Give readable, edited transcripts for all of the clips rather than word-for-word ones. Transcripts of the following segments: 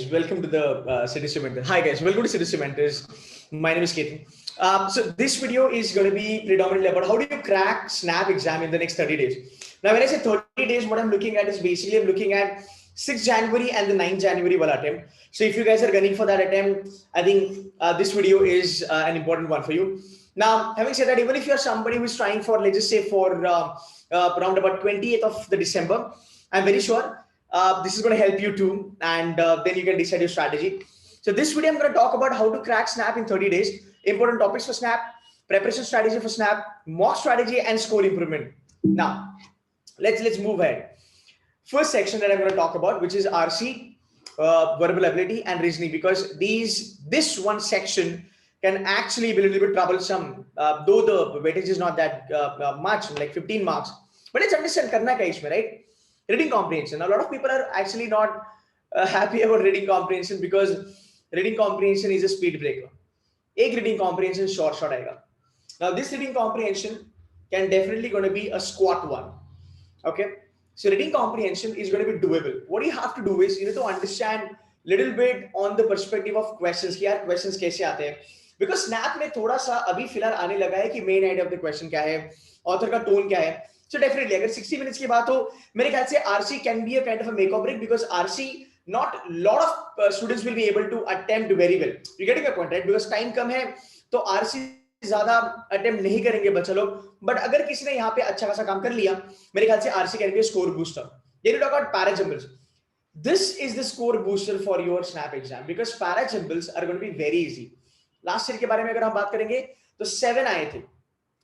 guys, welcome to the Citizen Mentor. Hi guys, welcome to Citizen Mentors. My name is Ketan. So this video is going to be predominantly about how do you crack SNAP exam in the next 30 days. Now when I say 30 days, what I'm looking at is basically I'm looking at 6th January and the 9th January wala attempt. So if you guys are gunning for that attempt, I think this video is an important one for you. Now, having said that, even if you're somebody who's trying for, let's just say for around about 28th of the December, I'm very sure this is going to help you too, and then you can decide your strategy. So this video, I'm going to talk about how to crack SNAP in 30 days, important topics for SNAP, preparation strategy for SNAP, mock strategy, and score improvement. Now, let's move ahead. First section that I'm going to talk about, which is RC, verbal ability, and reasoning, because this one section can actually be a little bit troublesome, though the weightage is not that much, like 15 marks. But let's understand karna kya isme, right? Reading comprehension. A lot of people are actually not happy about reading comprehension because reading comprehension is a speed breaker. Ek reading comprehension short aega. Now this reading comprehension can definitely going to be a squat one. Okay. So reading comprehension is going to be doable. What you have to do is you need to understand little bit on the perspective of questions. कि यार questions कैसे आते हैं? Because SNAP में थोड़ा सा अभी फिलहाल आने लगा है कि main idea of the question क्या है, author का tone क्या है. So definitely, अगर 60 minutes की बात हो, मेरे ख्याल से RC can be a kind of a make or break, because RC not lot of students will be able to attempt very well. You getting a point, right? Because time कम है, तो RC ज़्यादा attempt नहीं करेंगे बच्चा लोग. But अगर किसी ने यहाँ पे अच्छा खासा काम कर लिया, मेरे ख्याल से RC can be a score booster. Then you talk about parajumbles. This is the score booster for your SNAP exam because parajumbles are going to be very easy. Last year के बारे में अगर हम बात करेंगे, तो 7 आए थे.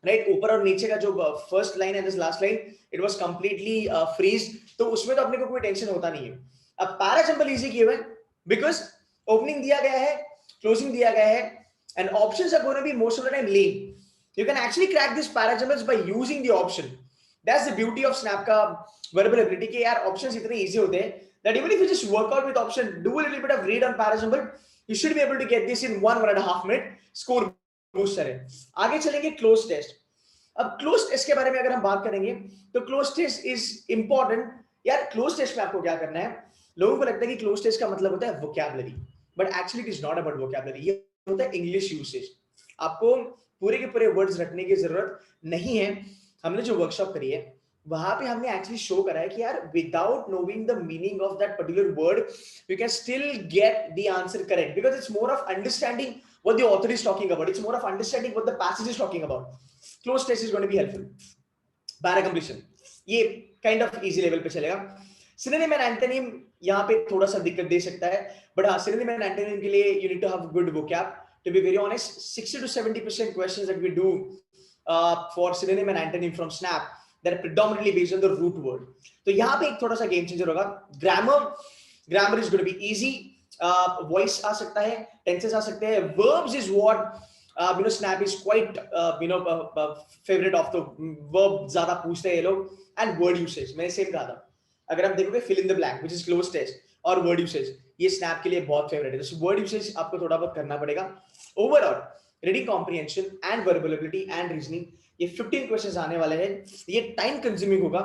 राइट ऊपर और नीचे का जो first line and this last line it was completely freeze, तो उसमें तो अपने को कोई टेंशन होता नहीं है. अब parajumble easy given because opening दिया गया है, क्लोजिंग दिया गया है, and options are going to be most of the time lean. You can actually crack this parajumbles by using the option. That's the beauty of SNAP का verbal ability कि यार options इतने इजी होते हैं that even if you just work out with option, do a little bit of read on parajumble, you should be able to get this in 1.5 minute. Score booster है. आगे चलेंगे cloze test. अब cloze test के बारे में अगर हम बात करेंगे तो क्लोज टेस्ट इज इंपॉर्टेंट. यार क्लोज टेस्ट में आपको क्या करना है, लोगों को लगता है कि क्लोज टेस्ट का मतलब होता है vocabulary, but actually it is not about vocabulary. ये होता है इंग्लिश यूसेज. आपको पूरे के पूरे वर्ड्स रटने की जरूरत नहीं है. हमने जो वर्कशॉप करी है वहां पे हमने एक्चुअली शो करा है कि यार without knowing the meaning of that particular word you can still get the answer correct, because it's more of understanding what the author is talking about. It's more of understanding what the passage is talking about. Close test is going to be helpful. Para completion ये kind of easy level पे चलेगा. Synonym and antonym यहाँ पे थोड़ा सा दिक्कत दे सकता है, but हाँ synonym and antonym के लिए you need to have good vocab. To be very honest, 60 to 70% questions that we do for synonym and antonym from SNAP, that are predominantly based on the root word. तो यहाँ पे एक थोड़ा सा game changer होगा. Grammar is going to be easy. Voice आ सकता है, tenses आ सकते हैं. Verbs is what SNAP is quite favorite of the verb ज्यादा पूछते हैं ये लोग. And word usage मैंने सेम कहा था. अगर आप देखोगे fill in the blank which is close test और word usage, ये SNAP के लिए बहुत फेवरेट है. तो word usage आपको थोड़ा बहुत करना पड़ेगा. Overall reading comprehension and verbal ability and reasoning, ये 15 क्वेश्चंस आने वाले हैं. ये टाइम कंज्यूमिंग होगा,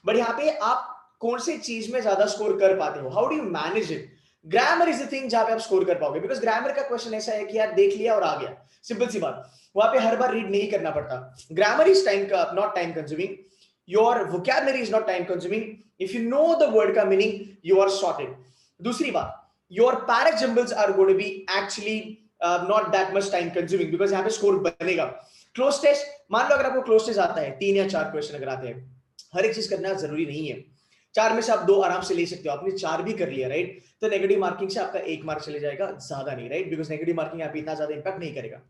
बट यहाँ पे आप कौन से चीज में ज्यादा स्कोर कर पाते हो, how do you manage it. Grammar is the thing जहां पे आप स्कोर कर पाओगे, बिकॉज ग्रामर का क्वेश्चन ऐसा है कि यार देख लिया और आ गया, सिंपल सी बात. वहां पे हर बार रीड नहीं करना पड़ता. ग्रामर इज टाइम का not time consuming. Your vocabulary is not time consuming. If you know the word का मीनिंग यू आर सॉर्टेड. दूसरी बात, your parajumbles are going to be actually not that much time consuming, because यहाँ पे score बनेगा. Cloze test, मान लो अगर आपको cloze test आता है, 3 या 4 क्वेश्चन अगर आते हैं, हर एक चीज करना जरूरी नहीं है. 4 में से आप 2 आराम से ले सकते हो. आपने 4 भी कर लिया, राइट, तो नेगेटिव मार्किंग से आपका 1 मार्क चले जाएगा, ज्यादा नहीं, राइट, बिकॉज नेगेटिव मार्किंग यहाँ पे इतना ज्यादा इंपैक्ट नहीं करेगा.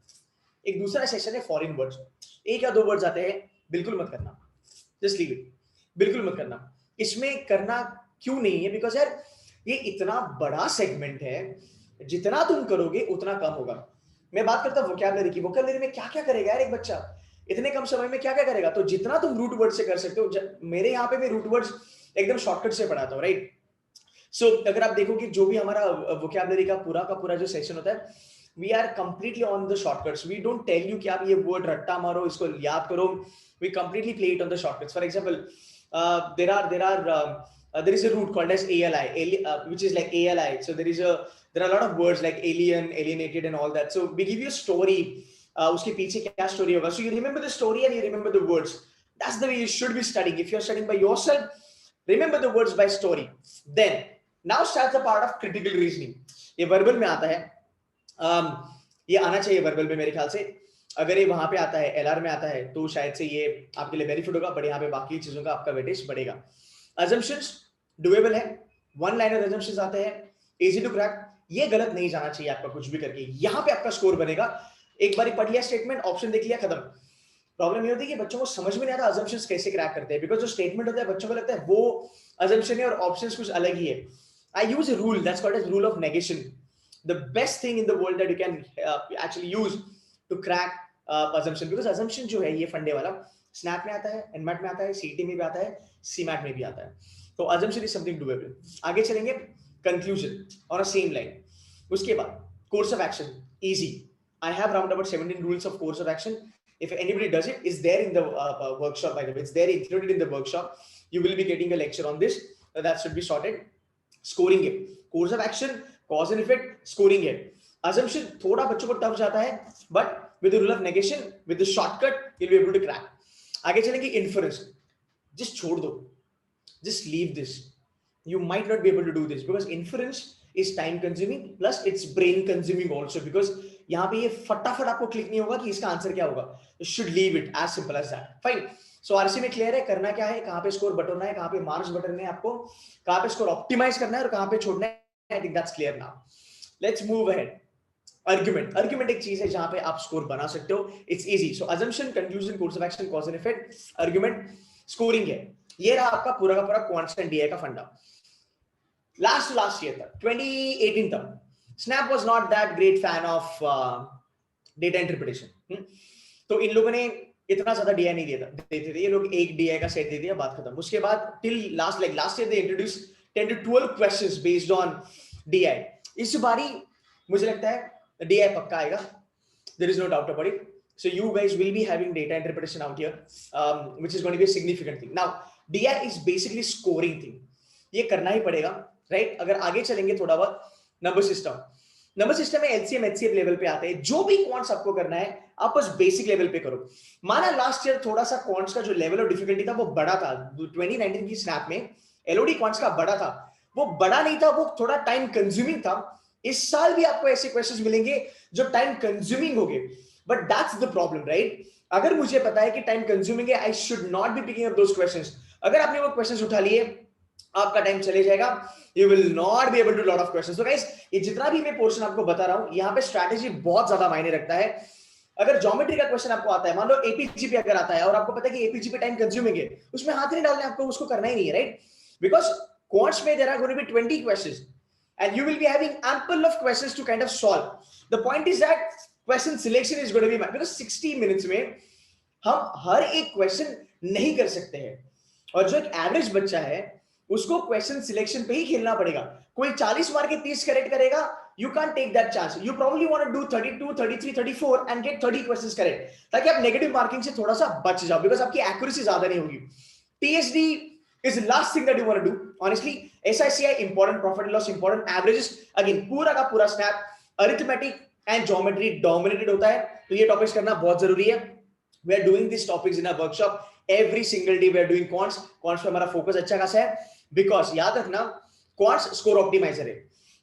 एक दूसरा सेशन है फॉरेन वर्ड्स. 1 या 2 वर्ड्स आते हैं, बिल्कुल मत करना, जस्ट लीव इट, बिल्कुल मत करना. इसमें करना क्यों नहीं है, बिकॉज यार ये इतना बड़ा सेगमेंट है, जितना तुम करोगे उतना कम होगा. मैं बात करता हूँ वोकैबुलरी की. वोकैबुलरी में क्या क्या करेगा यार एक बच्चा, इतने कम समय में क्या क्या करेगा. तो जितना तुम रूट वर्ड से कर सकते हो, मेरे यहाँ पे मैं रूट वर्ड्स एकदम शॉर्टकट से पढ़ाता हूँ, राइट. सो अगर आप देखो कि जो भी हमारा वोकैबुलरी का पूरा जो सेशन होता है, we are completely on the shortcuts. We don't tell you कि आप ये वर्ड रट्टा मारो, इसको याद करो. We completely play it on the shortcuts. For example there are there is a root called as ALI, which is like ALI. So there are a lot of words like alien, alienated, and all that. So we give you a story. Uske piche kya story hoga. So you remember the story and you remember the words. That's the way you should be studying. If you're studying by yourself, remember the words by story. Then now starts the part of critical reasoning. ये verbal में आता है. ये आना चाहिए verbal में मेरे ख्याल से. अगर ये वहां पे आता है, LR में आता है, तो शायद से ये आपके लिए बेनिफिट होगा, बट यहाँ पे बाकी चीजों का आपका वेटेज बढ़ेगा. Assumptions doable है, one liner assumptions आते हैं, easy to crack. ये गलत नहीं जाना चाहिए आपका कुछ भी करके. यहाँ पे आपका स्कोर बनेगा. एक बार पढ़ लिया स्टेटमेंट, ऑप्शन देख लिया, खत्म. प्रॉब्लम ये होती है कि बच्चों को समझ में नहीं आता assumptions कैसे क्रैक करते हैं, बिकॉज जो स्टेटमेंट होता है बच्चों को लगता है वो assumption है और options कुछ अलग ही है. I use a rule that's called as rule of negation. The best thing in the world that you can actually use to crack assumption, because assumption जो है ये फंडे वाला स्नैप में आता है, एनमैट में आता है, सीटी में भी आता है, सीमैट में भी आता है. तो assumption is something doable. आगे चलेंगे conclusion on a same line. उसके बाद course of action easy. I have round about 17 rules of course of action. If anybody does it, it's there in the workshop, by the way. It's there included in the workshop. You will be getting a lecture on this. That should be sorted. Scoring it. Course of action, cause and effect, scoring it. Assumption, थोड़ा बच्चों को tough जाता है, but with the rule of negation, with the shortcut, you'll be able to crack. आगे चलेंगे inference. Just छोड़ दो. Just leave this. You might not be able to do this because inference is time consuming plus it's brain consuming also, because यहाँ पे ये फटाफट आपको click नहीं होगा कि इसका आंसर क्या होगा. You should leave it as simple as that. Fine. So RC में क्लियर है करना क्या है, कहाँ पे स्कोर बटोरना है, कहाँ पे मार्क्स बटोरने हैं आपको, कहाँ पे स्कोर ऑप्टिमाइज करना है और कहाँ पे छोड़ना है. I think that's clear now. Let's move ahead. Argument. Argument एक चीज है जहाँ पे आप स्कोर बना सकते हो. It's easy. So assumption, conclusion, course of action, cause and effect, argument, scoring है. ये रहा आपका पूरा का पूरा quants and DI का फंडा. Last year तक 2018 तक Snap was not that great fan of data interpretation. तो इन लोगों ने इतना ज्यादा DI नहीं देते थे. ये लोग एक DI का सेट दे दिया, बात खत्म. उसके बाद till last year they introduced 10 to 12 questions based on DI. इस बारी मुझे लगता है DI पक्का आएगा. There is no doubt about it. So you guys will be having data interpretation out here, which is going to be a significant thing. Now DI is basically scoring thing. ये करना ही पड़ेगा, right? अगर आगे चलेंगे थोड़ा बहुत number system में LCM HCF level पे आते हैं. जो भी क्वांट्स आपको करना है आप बस बेसिक लेवल पे करो. माना लास्ट ईयर थोड़ा सा क्वांट्स का जो लेवल ऑफ डिफिकल्टी था वो बड़ा था. 2019 की स्नैप में LOD क्वांट्स का बड़ा था, वो बड़ा नहीं था, वो थोड़ा टाइम कंज्यूमिंग था. इस साल भी आपको ऐसे क्वेश्चंस मिलेंगे जो टाइम कंज्यूमिंग होंगे, but that's the problem, right? अगर मुझे पता है कि टाइम कंज्यूमिंग है, I should not be picking up those questions. अगर आपने वो क्वेश्चंस उठा लिए आपका टाइम चले जाएगा. You will not be able to do lot of questions. So guys, ये जितना भी मैं पोर्शन आपको बता रहा हूँ, यहाँ पे स्ट्रैटेजी बहुत ज्यादा मायने रखता है. अगर ज्योमेट्री का क्वेश्चन आपको आता है, मान लो एपीजीपी अगर आता है और आपको पता है कि एपीजीपी टाइम कंज्यूमिंग है, उसमें हाथ नहीं डालने, आपको उसको करना ही नहीं है, राइट? बिकॉज क्वांट्स में there are going to be 20 questions and you will be having ample of questions to kind of solve. The point is that question selection is going to be because 60 minutes में हम हर एक question नहीं कर सकते हैं, और जो एक एवरेज बच्चा है उसको क्वेश्चन सिलेक्शन पे ही खेलना पड़ेगा. कोई 40 मार्क के 30 करेक्ट करेगा, you can't take that chance. You probably want to do 32, 33, 34 and get 30 questions correct, ताकि आप नेगेटिव मार्किंग से थोड़ा सा बच जाओ, बिकॉज आपकी एक्यूरेसी ज्यादा नहीं होगी. TSD is the last thing that you want to do. Honestly, SICI important, profit and loss important, averages again पूरा का पूरा snap arithmetic and geometry dominated होता है, तो ये टॉपिक्स करना बहुत जरूरी है. We are doing these topics in our workshop every single day. We are doing quants पे हमारा फोकस अच्छा खासा है, बिकॉज याद रखना क्वांट्स स्कोर ऑप्टिमाइजर है.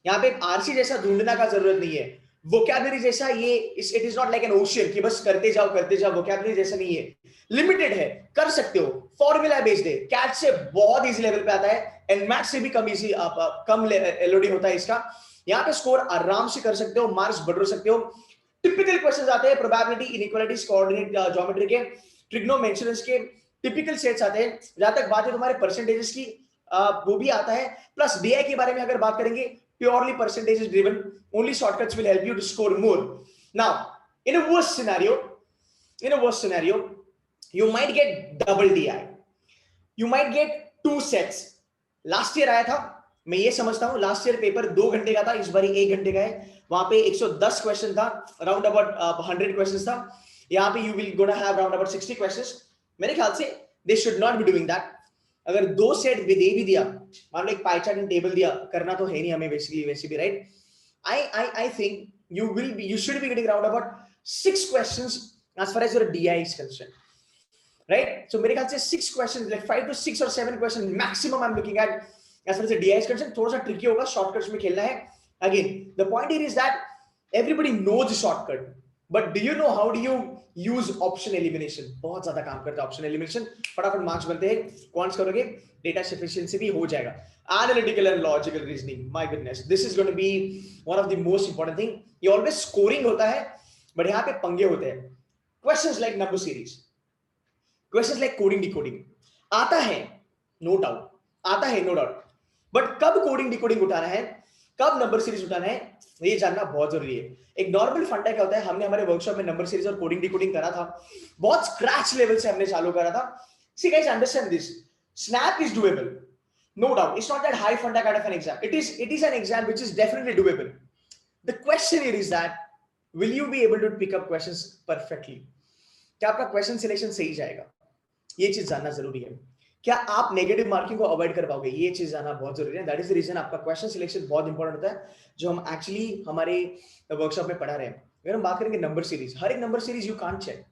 यहाँ पे आरसी जैसा ढूंढना का जरूरत नहीं है, वोकैबुलरी जैसा ये it is not like an ocean कि बस करते जाओ. वोकैबुलरी जैसा नहीं है, लिमिटेड है, कर सकते हो. फॉर्मूला बेस्ड है, कैट से बहुत इजी लेवल पे आता है एंड मैथ से भी कम इजी कम एलओडी होता है इसका. यहाँ पे स्कोर आराम से कर सकते हो, मार्क्स बढ़ा सकते हो. टिपिकल क्वेश्चंस आते हैं प्रोबेबिलिटी, इनइक्वालिटीज, कोऑर्डिनेट ज्योमेट्री के, ट्रिग्नोमेंशंस के टिपिकल सेट्स आते हैं. जहां तक बात है तुम्हारे परसेंटेजेस की, वो भी आता है. प्लस डीआई के बारे में अगर बात करेंगे, purely percentage driven, only shortcuts will help you to score more. Now in a worst scenario you might get double DI, you might get 2 sets. Last year आया था, मैं ये समझता हूं लास्ट ईयर पेपर 2 घंटे का था, इस बार 1 घंटे का है. वहां पे 110 क्वेश्चन था, अराउंड अबाउट 100 क्वेश्चंस था. यहाँ पे you will gonna have around about 60 questions. मेरे ख्याल से they should not be doing that. अगर 2 सेट दे भी दिया, मान लो एक पाई चार्ट एंड टेबल दिया, करना तो है नहीं हमें बेसिकली वैसे भी, right? I think you should be getting around about 6 questions as far as your DI is concerned, right? So मेरे ख्याल से 6 questions, like 5 to 6 or 7 questions maximum I'm looking at as far as the DI is concerned. थोड़ा सा tricky होगा, shortcuts में खेलना है. Again, the point here is that everybody knows the shortcut, but do you know how do you use option elimination? बहुत ज्यादा काम करता है option elimination. फटाफट मार्क्स बनते हैं, क्वांट्स करोगे, डेटा सफिशिएंसी भी हो जाएगा. Analytical and logical reasoning, my goodness, this is going to be one of the most important thing. ये always scoring होता है, but यहाँ पे पंगे होते हैं. Questions like number series, questions like coding decoding आता है, no doubt, आता है no doubt, but कब coding decoding उठाना है, कब नंबर सीरीज उठाना है, ये जानना बहुत जरूरी है. एक नॉर्मल फंडा क्या होता है, हमने हमारे वर्कशॉप में नंबर सीरीज और कोडिंग डिकोडिंग करा था, बहुत स्क्रैच लेवल से हमने चालू करा था. See guys, understand this. Snap is doable, no doubt. It's not that high funda kind of an exam. It is an exam which is definitely doable. The question here is that will you be able to pick up questions perfectly? क्या आपका question selection सही जाएगा, ये चीज जानना जरूरी है. क्या आप नेगेटिव मार्किंग को अवॉइड कर पाओगे, ये चीज जानना बहुत जरूरी है. दैट इज द रीजन आपका क्वेश्चन सिलेक्शन बहुत इंपॉर्टेंट होता है, जो हम एक्चुअली हमारे वर्कशॉप में पढ़ा रहे हैं. अगर हम बात करेंगे नंबर सीरीज, हर एक number series you can't check,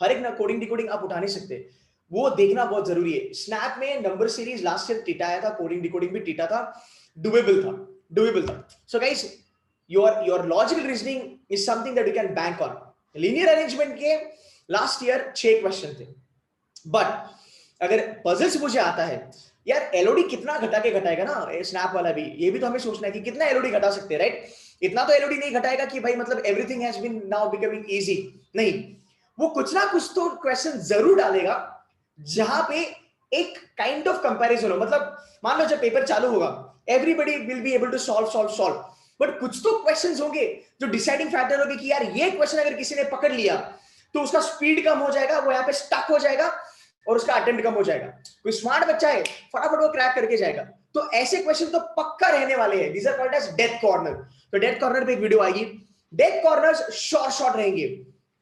हर एक कोडिंग डिकोडिंग आप उठा नहीं सकते, वो देखना बहुत जरूरी है. स्नैप में number series last year theta आया था, कोडिंग डिकोडिंग भी टीटा था, डुएबल था. So guys, your logical reasoning is something that you can bank on. Linear arrangement के लास्ट ईयर 6 क्वेश्चन थे, बट अगर पजल्स मुझे आता है, यार एलओडी कितना घटा के घटाएगा ना स्नैप वाला भी, ये भी तो हमें सोचना है कि कितना एलओडी घटा सकते हैं, राइट? इतना तो एलओडी नहीं घटाएगा कि भाई मतलब everything has been now becoming easy, नहीं. वो कुछ ना कुछ तो क्वेश्चन जरूर डालेगा जहां पे एक काइंड ऑफ कंपैरिजन हो. मतलब मान लो जब पेपर चालू होगा, everybody will be able to solve, but कुछ तो क्वेश्चंस होंगे जो डिसाइडिंग फैक्टर होंगे कि यार ये क्वेश्चन अगर किसी ने पकड़ लिया तो उसका स्पीड कम हो जाएगा, वो यहाँ पे स्टक हो जाएगा और उसका अटेम्प्ट कम हो जाएगा. कोई स्मार्ट बच्चा है, फटाफट वो क्रैक करके जाएगा. तो ऐसे क्वेश्चन तो पक्का रहने वाले हैं. These are called as death corner. तो डेथ कॉर्नर पे एक वीडियो आएगी. डेथ कॉर्नर्स शॉर्ट रहेंगे.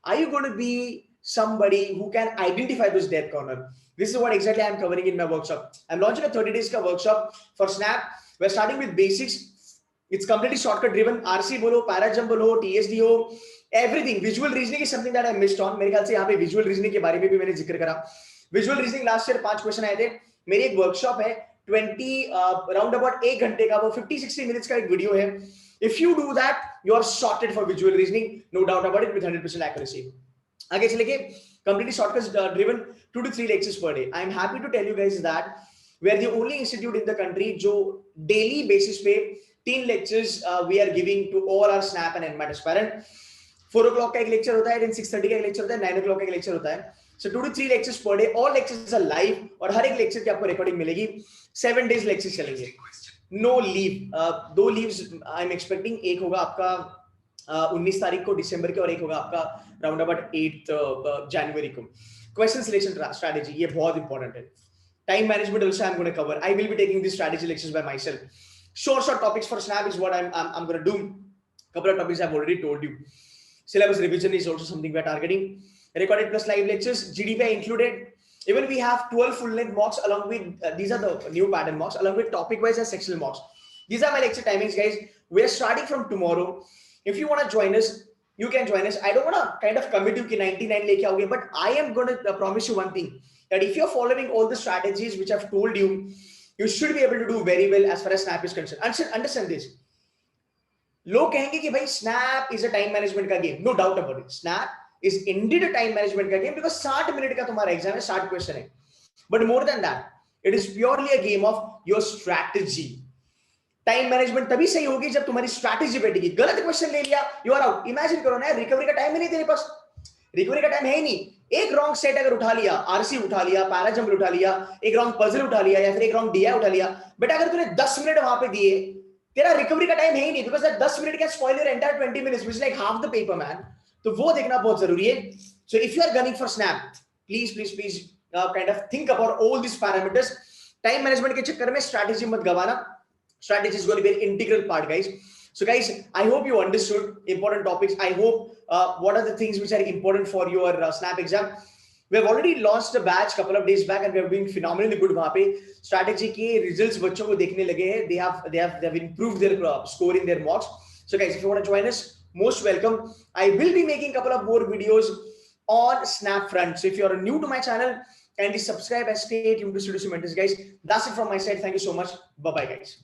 Are you going to be somebody who can identify this death corner? This is what exactly I am covering in my workshop. I'm launching a 30 days ka workshop for Snap. We're starting with basics. It's completely shortcut driven. RC bolo, parajump bolo, TSD ho, everything. Visual reasoning is something that I missed on. मेरे ख्याल से यहाँ पे visual reasoning के बारे में भी मैंने जिक्र करा. Visual reasoning last year 5 question आए थे. मेरी एक वर्कशॉप है 20 राउंड अबाउट 1 घंटे का, वो 50-60 मिनट्स का एक वीडियो है. If you do that, you are sorted for visual reasoning, no doubt about it, with 100% accuracy. आगे चले के completely shortcuts driven 2 to 3 lectures per day. I am happy to tell you guys that we are the only institute in the country जो daily basis पे 3 lectures we are giving to all our Snap and NMAT aspirant. 4 o'clock का एक lecture होता है, then 6:30 का एक lecture होता है, 9 o'clock का एक lecture होता है. So 2 to 3 lectures per day. All lectures are live और हर एक lecture की आपको recording मिलेगी. 7 days lectures चलेंगे. No leave. 2 leaves I am expecting. एक होगा आपका 19 तारीख को दिसंबर के, और एक होगा आपका राउंड अबाउट 8 जनवरी को. क्वेश्चन सिलेक्शन स्ट्रेटजी, ये बहुत इंपॉर्टेंट है. Time management also I'm going to cover. I will be taking these strategy lectures by myself. Short topics for Snap is what I'm going to do. Couple of topics I've already told you. Syllabus revision is also something we're targeting. Recorded plus live lectures, GDP included. Even we have 12 full length mocks along with these are the new pattern mocks along with topic wise and sectional mocks. These are my lecture timings, guys. We are starting from tomorrow. If you want to join us, you can join us. I don't want to kind of commit you कि 99 लेके आओगे, but I am going to promise you one thing, that if you're following all the strategies which I've told you, you should be able to do very well as far as Snap is concerned. Understand this. लोग कहेंगे कि भाई Snap is a time management का game. No doubt about it. Snap is indeed a time management का game because 60 minute का तुम्हारा exam है, 60 question है. But more than that, it is purely a game of your strategy. Time management तभी सही होगी जब तुम्हारी स्ट्रैटेजी बैठेगी. गलत क्वेश्चन ले लिया, यू आर आउट. इमेजिन करो ना, रिकवरी का टाइम ही नहीं तेरे पास, रिकवरी का टाइम है ही नहीं. एक रॉन्ग सेट अगर उठा लिया, आरसी उठा लिया, पैराजम्प उठा लिया, एक रॉन्ग पजल उठा लिया, या फिर एक रॉन्ग डीआई उठा लिया, बेटा अगर तूने 10 मिनट वहां पे दिए, तेरा रिकवरी का टाइम है ही नहीं, because that 10 minute can spoil your entire 20 minutes, which is like half the paper man. तो वो देखना बहुत जरूरी है. So if you are gunning for snap, please kind of think about all this parameters. Time management के चक्कर में strategy मत गवाना. Strategy is going to be an integral part, guys. So guys, I hope you understood important topics. I hope what are the things which are important for your Snap exam. We have already launched a batch couple of days back and we are doing phenomenally good वहाँ पे strategy के results बच्चों को देखने लगे हैं. They have improved their score in their mocks. So guys, if you want to join us, most welcome. I will be making a couple of more videos on Snap front. So if you are new to my channel, kindly subscribe and stay tuned to Studio Mentors, guys. That's it from my side. Thank you so much. Bye bye, guys.